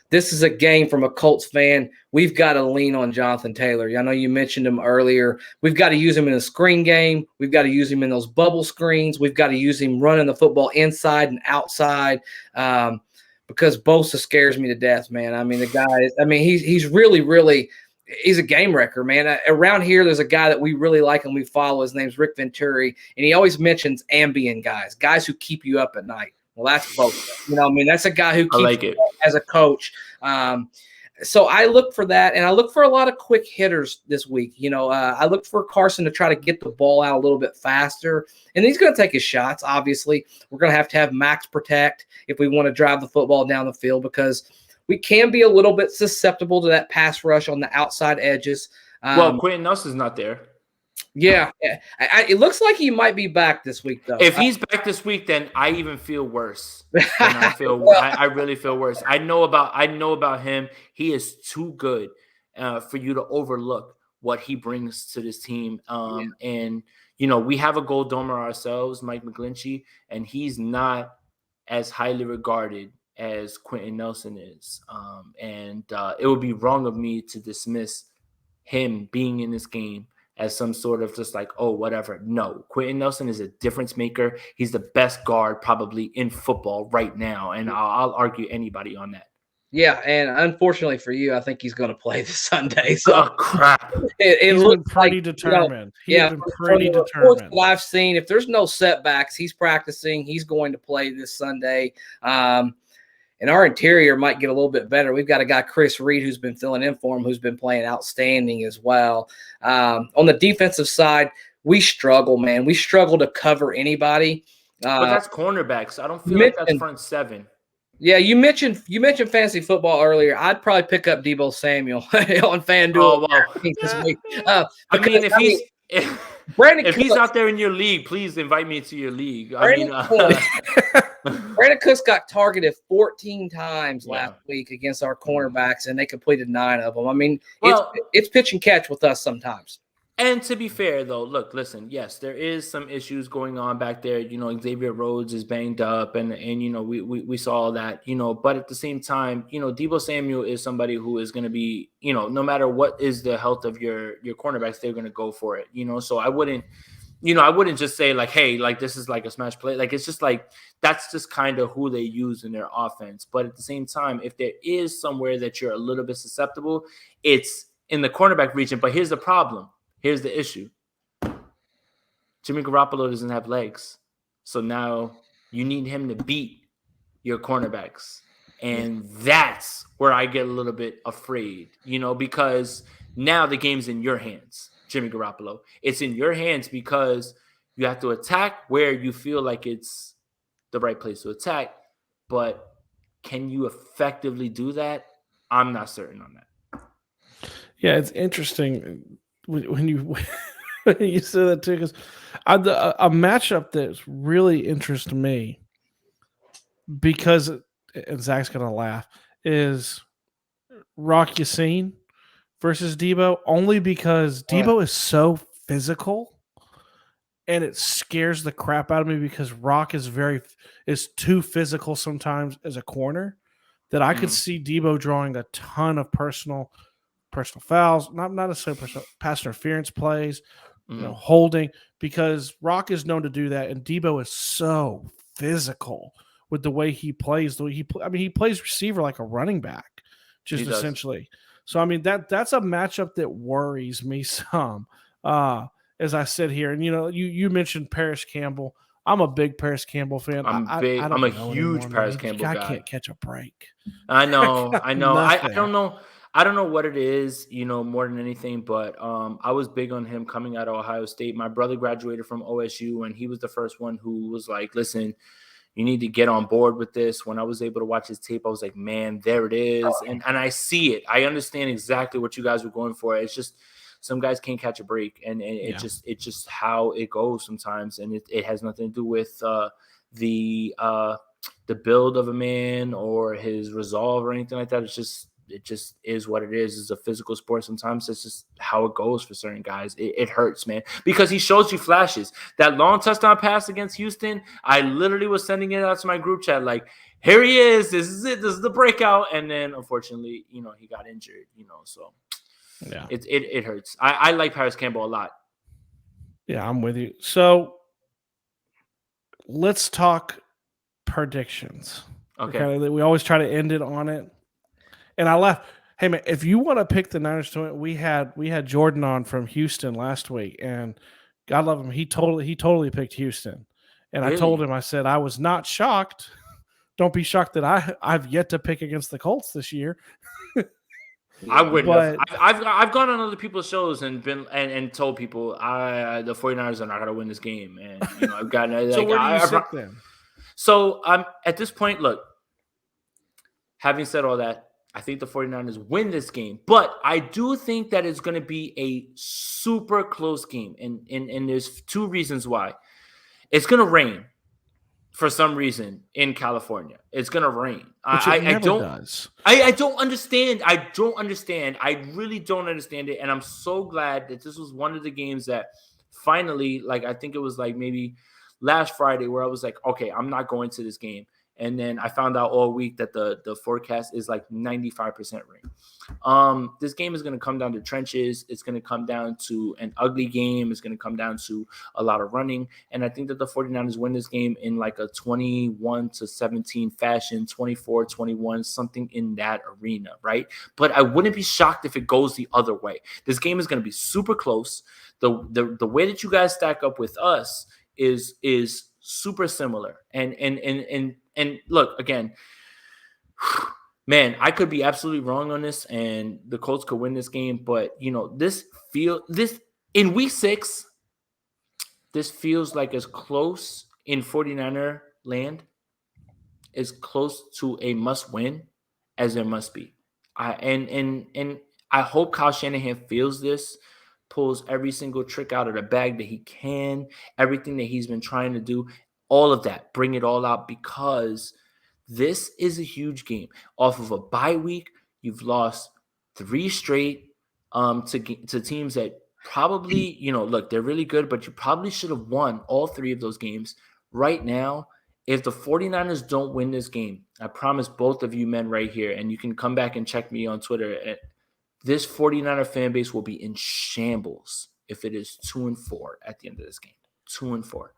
this is a game from a Colts fan. We've got to lean on Jonathan Taylor. I know you mentioned him earlier. We've got to use him in a screen game. We've got to use him in those bubble screens. We've got to use him running the football inside and outside. Because Bosa scares me to death, man. I mean, the guy. I mean, he's really, really. He's a game wrecker, man. Around here, there's a guy that we really like and we follow. His name's Rick Venturi, and he always mentions ambient guys who keep you up at night. Well, that's Bosa. You know, I mean, that's a guy who keeps like it you up as a coach. So I look for that, and I look for a lot of quick hitters this week. You know, I look for Carson to try to get the ball out a little bit faster, and he's going to take his shots. Obviously, we're going to have max protect if we want to drive the football down the field because we can be a little bit susceptible to that pass rush on the outside edges. Well, Quentin Nelson's not there. Yeah. It looks like he might be back this week, though. If he's back this week, then I even feel worse. I really feel worse. I know about him. He is too good for you to overlook what he brings to this team. And, you know, we have a gold domer ourselves, Mike McGlinchey, and he's not as highly regarded as Quentin Nelson is. And it would be wrong of me to dismiss him being in this game as some sort of just like, oh, whatever. No, Quentin Nelson is a difference maker. He's the best guard probably in football right now. And I'll argue anybody on that. Yeah, and unfortunately for you, I think he's going to play this Sunday. So oh, crap. It looks pretty like, determined. You know, He's been pretty determined. What I've seen, if there's no setbacks, he's practicing. He's going to play this Sunday. And our interior might get a little bit better. We've got a guy, Chris Reed, who's been filling in for him, who's been playing outstanding as well. On the defensive side, we struggle, man. We struggle to cover anybody. But that's cornerbacks. I don't feel like that's front seven. Yeah, you mentioned fantasy football earlier. I'd probably pick up Deebo Samuel on FanDuel. Oh, wow. This week. If he's out there in your league, please invite me to your league. Brandon Cooks got targeted 14 times last week against our cornerbacks, and they completed 9 of them. I mean, it's pitch and catch with us sometimes. And to be fair, though, listen, yes, there is some issues going on back there. You know, Xavier Rhodes is banged up, and you know, we saw that, you know, but at the same time, you know, Deebo Samuel is somebody who is going to be, you know, no matter what is the health of your cornerbacks, they're going to go for it, you know, so I wouldn't just say like, hey, like this is like a smash play. Like, it's just like, that's just kind of who they use in their offense. But at the same time, if there is somewhere that you're a little bit susceptible, it's in the cornerback region. But here's the problem. Here's the issue. Jimmy Garoppolo doesn't have legs. So now you need him to beat your cornerbacks. And that's where I get a little bit afraid, you know, because now the game's in your hands, Jimmy Garoppolo. It's in your hands because you have to attack where you feel like it's the right place to attack. But can you effectively do that? I'm not certain on that. Yeah, it's interesting when you you say that too, because a matchup that's really interests me, because, and Zach's gonna laugh, is Rock Ya-Sin versus Deebo, only because Deebo is so physical, and it scares the crap out of me because Rock is too physical sometimes as a corner, that I could see Deebo drawing a ton of personal fouls, not necessarily pass interference plays, you know, holding, because Rock is known to do that, and Deebo is so physical with the way he plays. He plays receiver like a running back, just essentially. So I mean, that's a matchup that worries me some. As I sit here, and you know, you mentioned Paris Campbell. I'm a big Paris Campbell fan. I'm a huge Paris Campbell guy. I can't catch a break. I know. I don't know what it is, you know, more than anything, but I was big on him coming out of Ohio State. My brother graduated from OSU, and he was the first one who was like, listen, you need to get on board with this. When I was able to watch his tape, I was like, man, there it is. And I see it. I understand exactly what you guys were going for. It's just some guys can't catch a break, and it's just how it goes sometimes. And it has nothing to do with the build of a man or his resolve or anything like that. It's just it just is what it is. It's a physical sport. Sometimes it's just how it goes for certain guys. It hurts, man, because he shows you flashes. That long touchdown pass against Houston, I literally was sending it out to my group chat like, here he is. This is it. This is the breakout. And then, unfortunately, he got injured, so yeah, it hurts. I like Paris Campbell a lot. Yeah, I'm with you. So let's talk predictions. Okay. We always try to end it on it. And I left. Hey man, if you want to pick the Niners to win, we had Jordan on from Houston last week, and God love him, he totally picked Houston. And Really? I told him, I said, I was not shocked. Don't be shocked that I've yet to pick against the Colts this year. I wouldn't have. I've gone on other people's shows and been and told people the 49ers are not going to win this game, and I've gotten. So where do you sit then? So at this point, look. Having said all that, I think the 49ers win this game, but I do think that it's going to be a super close game, and there's two reasons why. It's going to rain for some reason in California. It's going to rain. I don't understand. I don't understand. I really don't understand it, and I'm so glad that this was one of the games that finally, like, I think it was like maybe last Friday where I was like, okay, I'm not going to this game. And then I found out all week that the forecast is like 95% rain. This game is going to come down to trenches. It's going to come down to an ugly game. It's going to come down to a lot of running. And I think that the 49ers win this game in like a 21-17 fashion, 24-21, something in that arena, right? But I wouldn't be shocked if it goes the other way. This game is going to be super close. The way that you guys stack up with us is super similar. And look, again, man, I could be absolutely wrong on this, and the Colts could win this game. But this in week 6, this feels like as close in 49er land, as close to a must win as there must be. And I hope Kyle Shanahan feels this, pulls every single trick out of the bag that he can, everything that he's been trying to do. All of that, bring it all out, because this is a huge game. Off of a bye week, you've lost 3 straight to teams that probably, look, they're really good, but you probably should have won all 3 of those games. Right now, if the 49ers don't win this game, I promise both of you men right here, and you can come back and check me on Twitter, this 49er fan base will be in shambles if it is 2-4 at the end of this game. 2-4.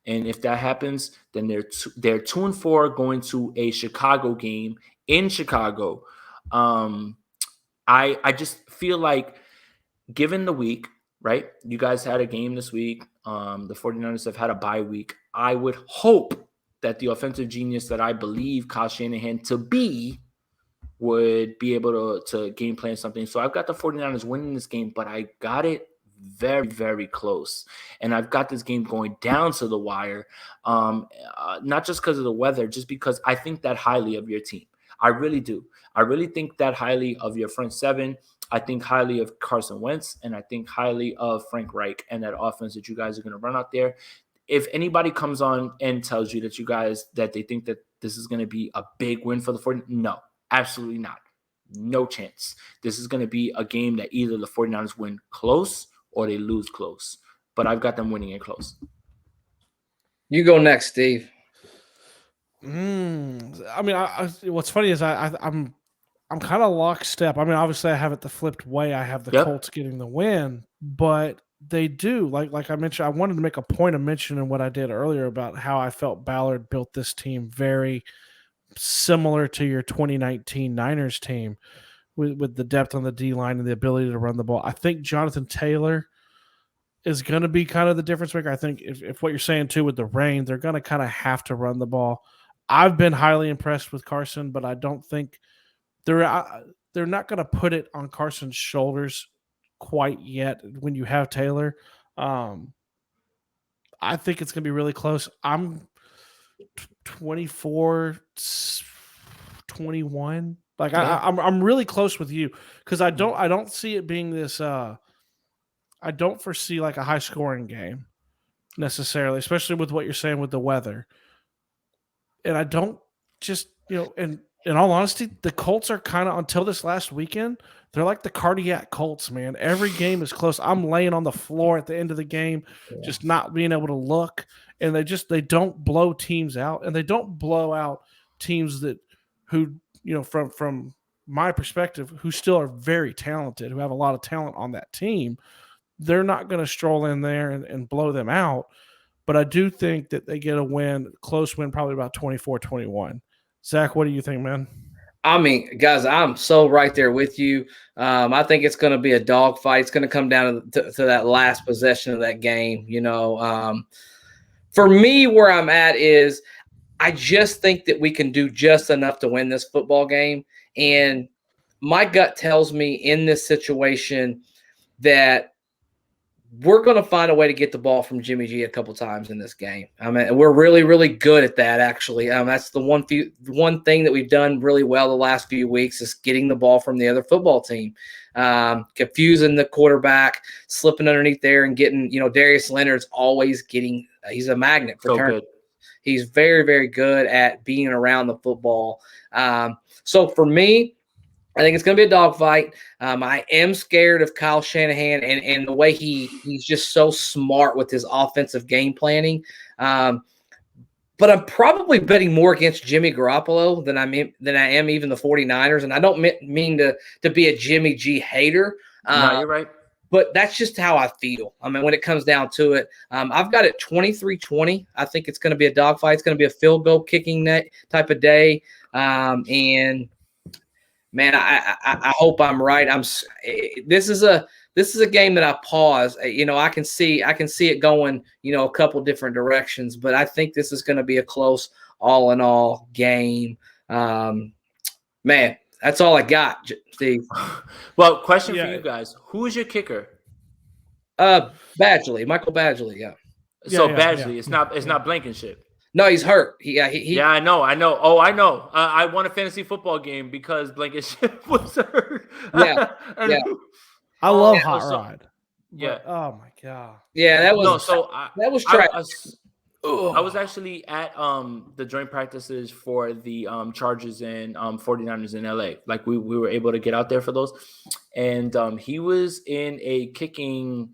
And if that happens, then they're 2-4 going to a Chicago game in Chicago. I just feel like, given the week, right? You guys had a game this week. The 49ers have had a bye week. I would hope that the offensive genius that I believe Kyle Shanahan to be would be able to game plan something. So I've got the 49ers winning this game, but I got it very, very close. And I've got this game going down to the wire, not just because of the weather, just because I think that highly of your team. I really do. I really think that highly of your front 7. I think highly of Carson Wentz, and I think highly of Frank Reich and that offense that you guys are going to run out there. If anybody comes on and tells you that they think that this is going to be a big win for the 49ers, no, absolutely not. No chance. This is going to be a game that either the 49ers win close or they lose close. But I've got them winning it close. You go next, Steve. I mean, what's funny is I'm kind of lockstep. I mean, obviously I have it the flipped way. I have the Colts getting the win, but they do, like I mentioned, I wanted to make a point of mentioning what I did earlier about how I felt Ballard built this team very similar to your 2019 Niners team with the depth on the D-line and the ability to run the ball. I think Jonathan Taylor is going to be kind of the difference maker. I think if what you're saying too with the rain, they're going to kind of have to run the ball. I've been highly impressed with Carson, but I don't think they're not going to put it on Carson's shoulders quite yet when you have Taylor. I think it's going to be really close. I'm 24-21. Like I'm really close with you because I don't see it being this. I don't foresee like a high scoring game necessarily, especially with what you're saying with the weather. And I don't just and in all honesty, the Colts are kind of, until this last weekend, they're like the cardiac Colts, man. Every game is close. I'm laying on the floor at the end of the game, just not being able to look. And they don't blow teams out, and they don't blow out teams who, from my perspective, who still are very talented, who have a lot of talent on that team. They're not going to stroll in there and blow them out. But I do think that they get a win, close win, probably about 24-21. Zach, what do you think, man? I mean, guys, I'm so right there with you. I think it's going to be a dogfight. It's going to come down to that last possession of that game. For me, where I'm at is I just think that we can do just enough to win this football game. And my gut tells me in this situation that we're going to find a way to get the ball from Jimmy G a couple times in this game. I mean, we're really, really good at that, actually. That's the one thing that we've done really well the last few weeks is getting the ball from the other football team, confusing the quarterback, slipping underneath there and getting, Darius Leonard's always getting he's a magnet for turnovers. He's very, very good at being around the football. So for me, I think it's going to be a dogfight. I am scared of Kyle Shanahan and the way he's just so smart with his offensive game planning. But I'm probably betting more against Jimmy Garoppolo than I am even the 49ers. And I don't mean to be a Jimmy G hater. No, you're right. But that's just how I feel. I mean, when it comes down to it, I've got it 23-20. I think it's going to be a dogfight. It's going to be a field goal kicking net type of day. And man, I hope I'm right. This is a game that I pause. I can see it going, a couple different directions, but I think this is going to be a close all in all game. Man, that's all I got, Steve. Well, question for you guys: who is your kicker? Badgley, Michael Badgley. Yeah. So Badgley, it's not Blankenship. No, he's hurt. Yeah, I know. Oh, I know. I won a fantasy football game because Blankenship was hurt. Yeah, yeah. I love Hot Rod. Yeah. Oh my god. Yeah, that was no. So that was trash. I was actually at the joint practices for the Chargers and 49ers in LA. Like we were able to get out there for those, and he was in a kicking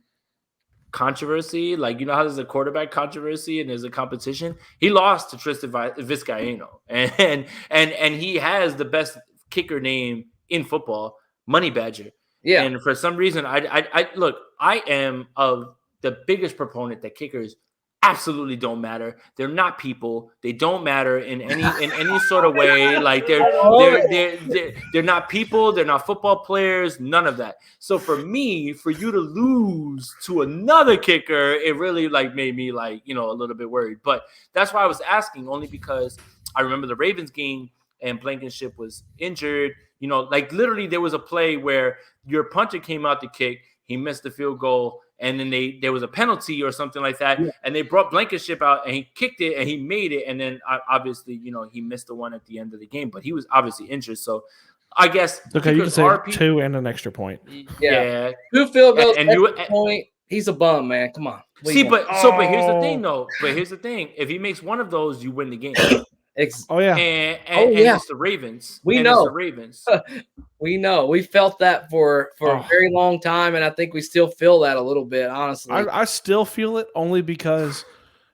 controversy, like how there's a quarterback controversy and there's a competition. He lost to Tristan Vizcaino, and he has the best kicker name in football, Money Badger. Yeah, and for some reason, I look, I am of the biggest proponent that kickers absolutely don't matter. They're not people. They don't matter in any sort of way. Like they're not people. They're not football players. None of that. So for you to lose to another kicker, it really made me a little bit worried. But that's why I was asking, only because I remember the Ravens game and Blankenship was injured. Literally there was a play where your punter came out to kick. He missed the field goal. And then there was a penalty or something like that, and they brought Blankenship out, and he kicked it, and he made it, and then obviously, he missed the one at the end of the game, but he was obviously injured. So, I guess okay, you can say two and an extra point. Yeah. 2 field goals and point. He's a bum, man. Come on. But here's the thing, though. But here's the thing: if he makes one of those, you win the game. And it's the Ravens. We know. It's the Ravens. We know. We felt that for a very long time, and I think we still feel that a little bit, honestly. I still feel it only because,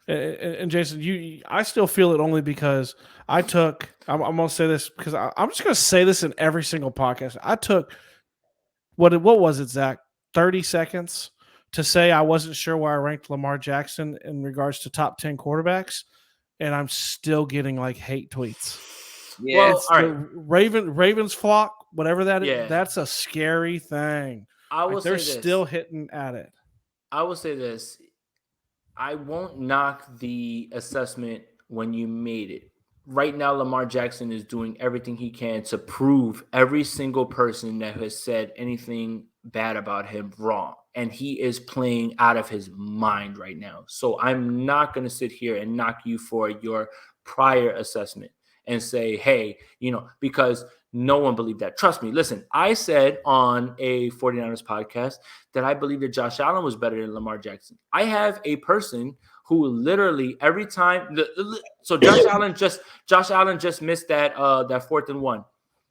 and Jason, I still feel it only because I'm going to say this because I'm just going to say this in every single podcast. I took, what was it, Zach? 30 seconds to say I wasn't sure where I ranked Lamar Jackson in regards to top 10 quarterbacks. And I'm still getting hate tweets. Yeah, it's the Ravens flock, whatever that is. That's a scary thing. They're still hitting at it. I will say this: I won't knock the assessment when you made it. Right now, Lamar Jackson is doing everything he can to prove every single person that has said anything bad about him wrong. And he is playing out of his mind right now. So I'm not going to sit here and knock you for your prior assessment and say, hey, because No one believed that. Trust me. Listen, I said on a 49ers podcast that I believe that Josh Allen was better than Lamar Jackson. I have a person who literally every time so Josh Allen just missed that 4th and 1.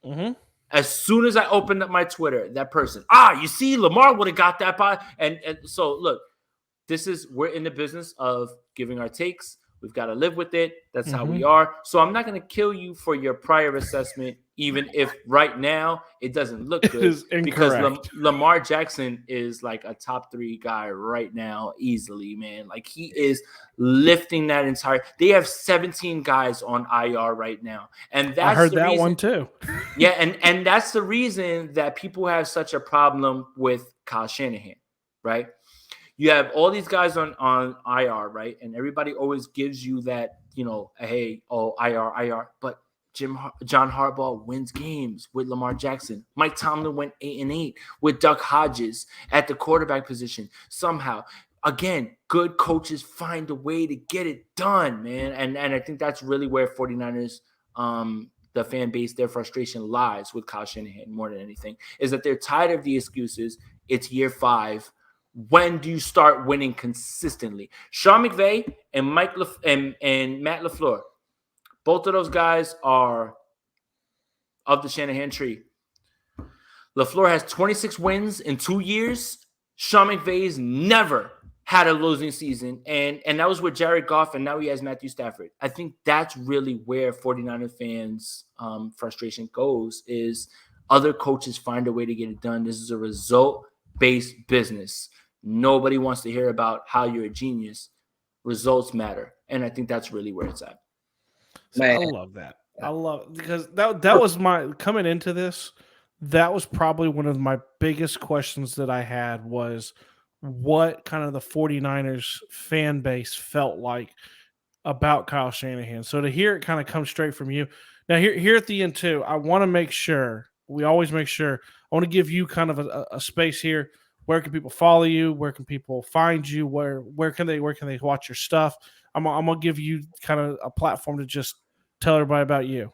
Mm-hmm. As soon as I opened up my Twitter, that person, you see, Lamar would have got that by. And so look, we're in the business of giving our takes. We've got to live with it. That's how we are. So I'm not going to kill you for your prior assessment, even if right now it doesn't look good. It is incorrect. Because Lamar Jackson is like a top 3 guy right now, easily, man. Like he is lifting that entire. They have 17 guys on IR right now, and that's I heard the that reason, one too. Yeah, and that's the reason that people have such a problem with Kyle Shanahan, right? You have all these guys on IR, right? And everybody always gives you that, hey, IR. But John Harbaugh wins games with Lamar Jackson. Mike Tomlin went 8-8 with Duck Hodges at the quarterback position. Somehow, again, good coaches find a way to get it done, man. And I think that's really where 49ers, the fan base, their frustration lies with Kyle Shanahan more than anything, is that they're tired of the excuses. It's year 5. When do you start winning consistently? Sean McVay and Matt LaFleur, both of those guys are of the Shanahan tree. LaFleur has 26 wins in 2 years. Sean McVay's never had a losing season, and that was with Jared Goff, and now he has Matthew Stafford. I think that's really where 49er fans' frustration goes, is other coaches find a way to get it done. This is a result-based business. Nobody wants to hear about how you're a genius. Results matter. And I think that's really where it's at. Man. I love that. I love it because that was my coming into this. That was probably one of my biggest questions that I had, was what kind of the 49ers fan base felt like about Kyle Shanahan. So to hear it kind of come straight from you. Now here at the end too, I want to make sure, we always make sure, I want to give you kind of a space here. Where can people follow you? Where can people find you? Where can they watch your stuff? I'm gonna give you kind of a platform to just tell everybody about you.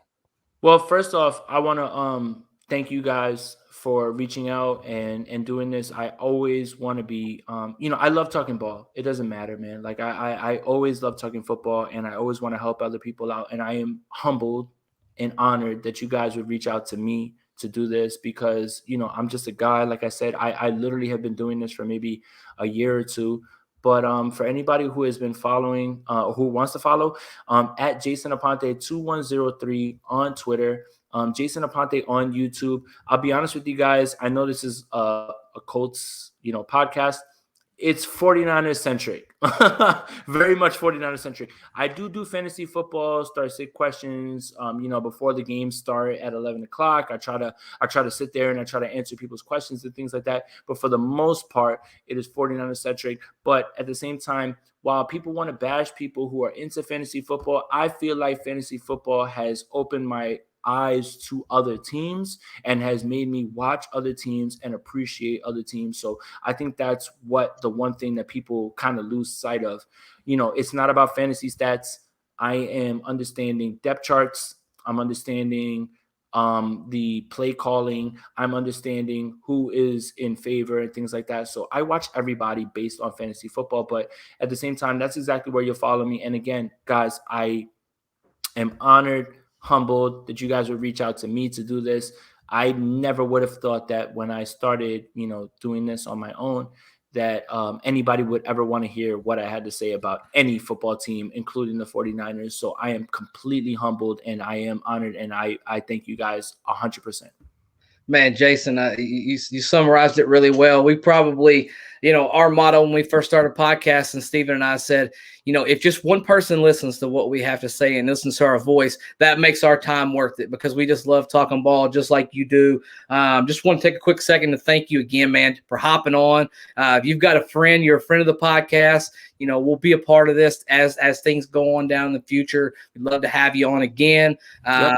Well, first off, I want to thank you guys for reaching out and doing this. I always want to be, I love talking ball. It doesn't matter, man. Like I always love talking football, and I always want to help other people out. And I am humbled and honored that you guys would reach out to me to do this, because, I'm just a guy. Like I said, I literally have been doing this for maybe a year or two. But for anybody who has been following, who wants to follow, at Jason Aponte 2103 on Twitter, Jason Aponte on YouTube. I'll be honest with you guys. I know this is a Colts, podcast. It's 49ers centric, very much 49ers centric. I do fantasy football, start sit questions, before the games start at 11 o'clock. I try to sit there and I try to answer people's questions and things like that. But for the most part, it is 49ers centric. But at the same time, while people want to bash people who are into fantasy football, I feel like fantasy football has opened my eyes to other teams and has made me watch other teams and appreciate other teams. So I think that's what the one thing that people kind of lose sight of. It's not about fantasy stats. I am understanding depth charts. I'm understanding the play calling. I'm understanding who is in favor and things like that. So I watch everybody based on fantasy football, but at the same time, that's exactly where you'll follow me. And again, guys, I am honored, humbled that you guys would reach out to me to do this. I never would have thought that when I started, doing this on my own, that anybody would ever want to hear what I had to say about any football team, including the 49ers. So I am completely humbled and I am honored, and I thank you guys 100%. Man, Jason, you summarized it really well. We probably, our motto when we first started podcasting, Stephen and I said, if just one person listens to what we have to say and listens to our voice, that makes our time worth it, because we just love talking ball just like you do. Just want to take a quick second to thank you again, man, for hopping on. If you've got a friend, you're a friend of the podcast, we'll be a part of this as things go on down in the future. We'd love to have you on again. Yep.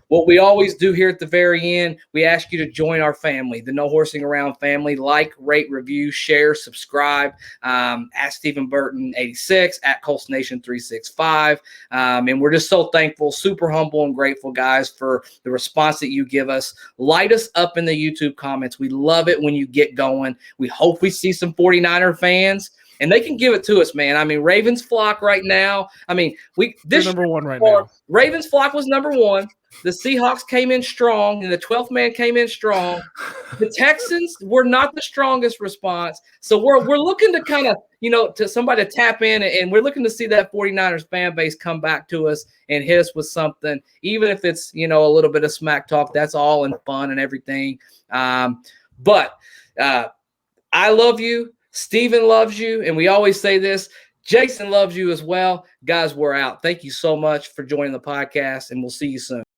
what we always do here at the very end, we ask you to join our family, the No Horsing Around family. Like, rate, review, share, subscribe. At Stephen Burton 86, at Colts Nation 365. And we're just so thankful, super humble and grateful, guys, for the response that you give us. Light us up in the YouTube comments. We love it when you get going. We hope we see some 49er fans. And they can give it to us, man. I mean, Ravens flock right now. I mean, they're number one right now. Ravens flock was number one. The Seahawks came in strong, and the 12th man came in strong. The Texans were not the strongest response. So we're looking to kind of, to somebody to tap in, and we're looking to see that 49ers fan base come back to us and hit us with something, even if it's, a little bit of smack talk. That's all in fun and everything. But I love you. Steven loves you, and we always say this. Jason loves you as well. Guys, we're out. Thank you so much for joining the podcast, and we'll see you soon.